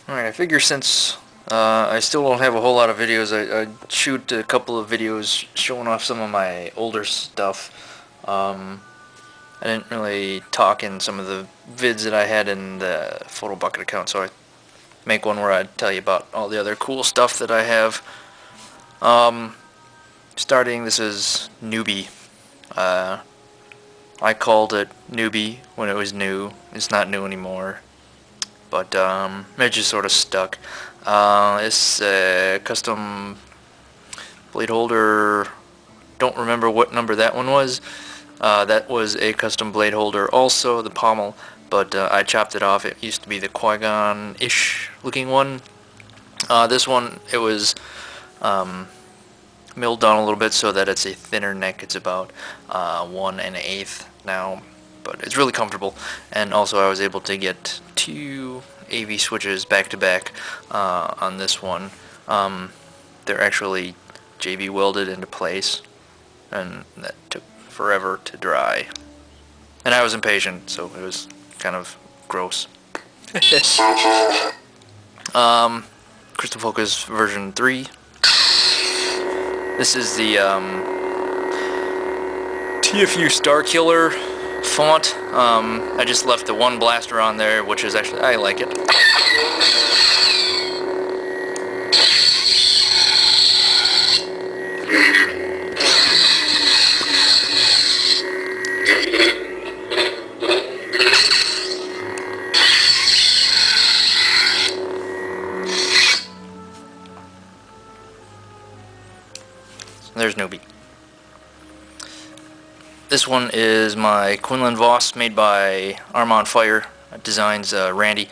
Alright, I figure since I still don't have a whole lot of videos, I'd shoot a couple of videos showing off some of my older stuff. I didn't really talk in some of the vids that I had in the Photo Bucket account, so I make one where I tell you about all the other cool stuff that I have. Starting, this is Newbie. I called it Newbie when it was new. It's not new anymore, but it just sort of stuck. It's a custom blade holder. Don't remember what number that one was. That was a custom blade holder, also the pommel, but I chopped it off. It used to be the Qui-Gon-ish looking one. This one, it was milled down a little bit so that it's a thinner neck. It's about 1 1/8 now, but it's really comfortable. And also I was able to get 2 AV switches back to back on this one. They're actually JB welded into place, and that took forever to dry. And I was impatient, so it was kind of gross. Crystal Focus version 3. This is the TFU Starkiller font. I just left the one blaster on there, which is actually, I like it. There's Newbie. This one is my Quinlan Vos, made by Armand Fire. Designs Randy.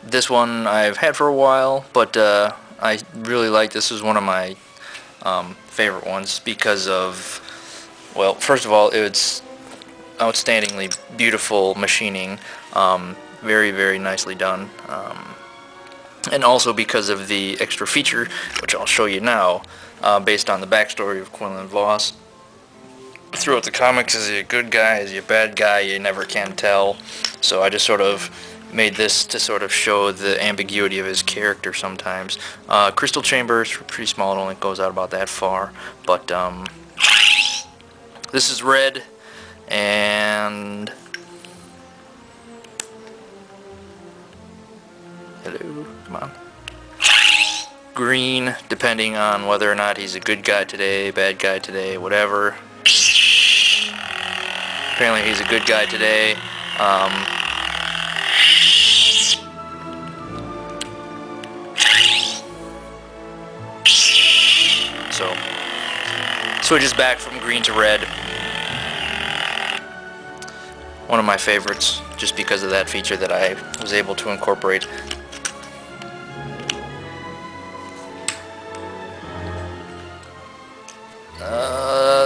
This one I've had for a while, but I really like this. Is one of my favorite ones because of, well, first of all, it's outstandingly beautiful machining, very, very nicely done, and also because of the extra feature, which I'll show you now, based on the backstory of Quinlan Vos. Throughout the comics, is he a good guy, is he a bad guy, you never can tell. So I just sort of made this to sort of show the ambiguity of his character sometimes. Crystal chambers, pretty small, it only goes out about that far. But this is red, and hello, come on. Green, depending on whether or not he's a good guy today, bad guy today, whatever. Apparently he's a good guy today. So, switches back from green to red. One of my favorites, just because of that feature that I was able to incorporate.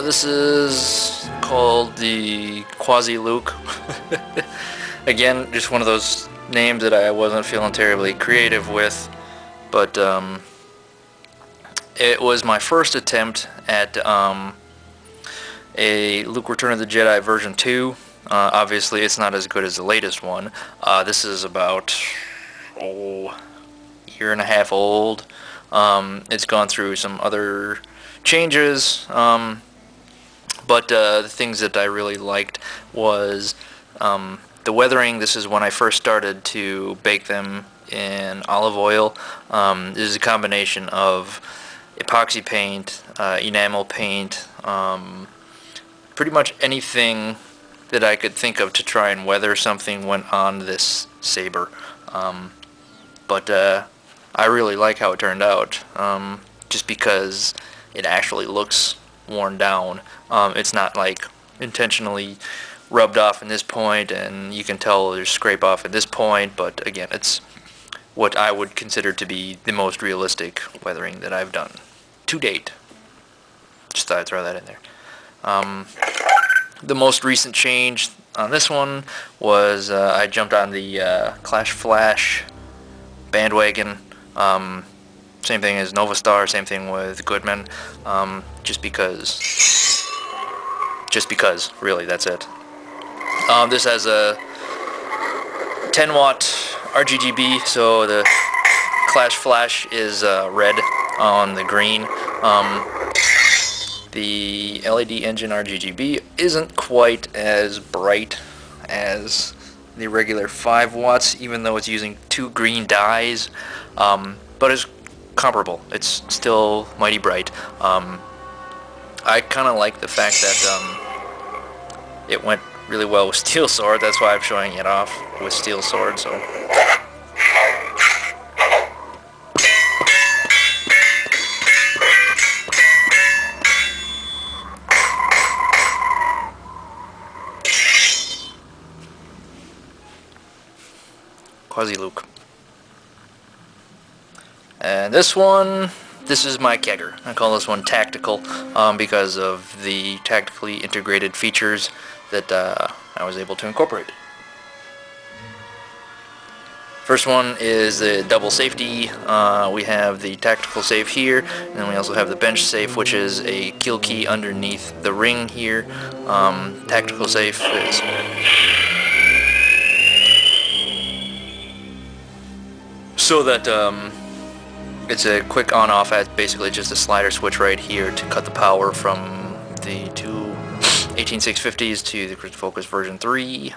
This is called the Quasi Luke. Again, just one of those names that I wasn't feeling terribly creative with, but it was my first attempt at a Luke Return of the Jedi version 2. Obviously it's not as good as the latest one. This is about a year and a half old. It's gone through some other changes, but the things that I really liked was the weathering. This is when I first started to bake them in olive oil. This is a combination of epoxy paint, enamel paint, pretty much anything that I could think of to try and weather something went on this saber. But I really like how it turned out, just because it actually looks worn down. It's not like intentionally rubbed off in this point and you can tell there's scrape off at this point, but again, it's what I would consider to be the most realistic weathering that I've done to date. Just thought I'd throw that in there. The most recent change on this one was I jumped on the Clash Flash bandwagon. Same thing as Nova Star, same thing with Goodman, just because, really, that's it. This has a 10 watt RGB, so the clash flash is red on the green. The LED engine RGB isn't quite as bright as the regular 5 watts, even though it's using 2 green dyes, but it's comparable. It's still mighty bright. I kind of like the fact that it went really well with steel sword. That's why I'm showing it off with steel sword. So. Quasi Luke. And this is my kegger. I call this one tactical because of the tactically integrated features that I was able to incorporate. First one is the double safety. We have the tactical safe here, and then we also have the bench safe, which is a kill key underneath the ring here. Tactical safe is so that it's a quick on-off. At basically just a slider switch right here to cut the power from the two 18650s to the Crystal Focus version 3.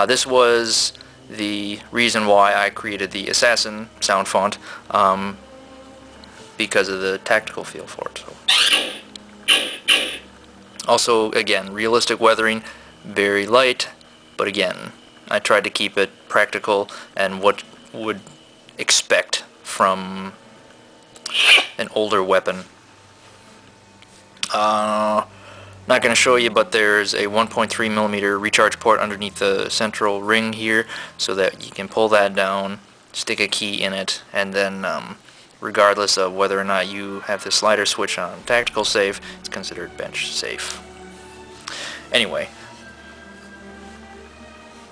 This was the reason why I created the Assassin sound font, because of the tactical feel for it. So. Also, again, realistic weathering, very light, but again, I tried to keep it practical and what would expect from an older weapon. Not going to show you, but there's a 1.3mm recharge port underneath the central ring here, so that you can pull that down, stick a key in it, and then regardless of whether or not you have the slider switch on tactical safe, it's considered bench safe. Anyway,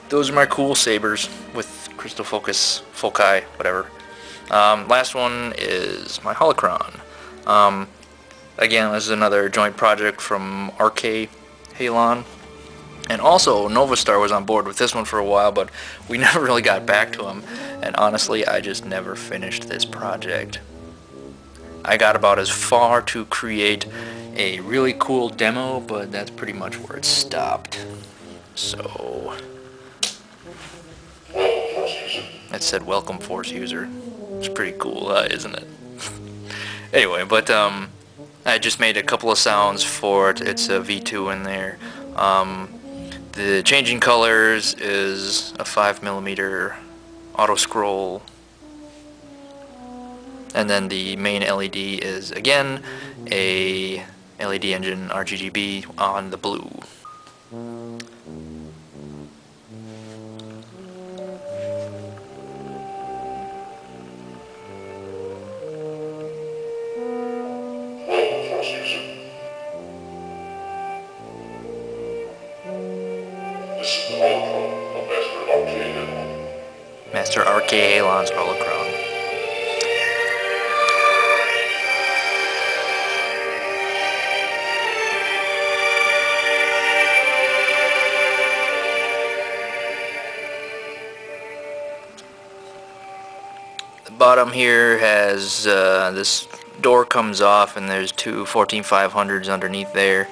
those are my cool sabers with Crystal Foci, whatever. Last one is my Holocron. Again, this is another joint project from RK Halon. And also, Novastar was on board with this one for a while, but we never really got back to him. And honestly, I just never finished this project. I got about as far to create a really cool demo, but that's pretty much where it stopped. So... it said welcome force user. It's pretty cool, isn't it? Anyway, but I just made a couple of sounds for it. It's a V2 in there. The changing colors is a 5mm auto scroll, and then the main LED is again a LED engine RGB on the blue. Master RK Halon's Holocron. The bottom here has this door comes off, and there's two 14500s underneath there.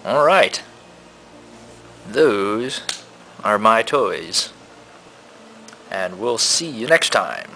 Alright, those are my toys, and we'll see you next time.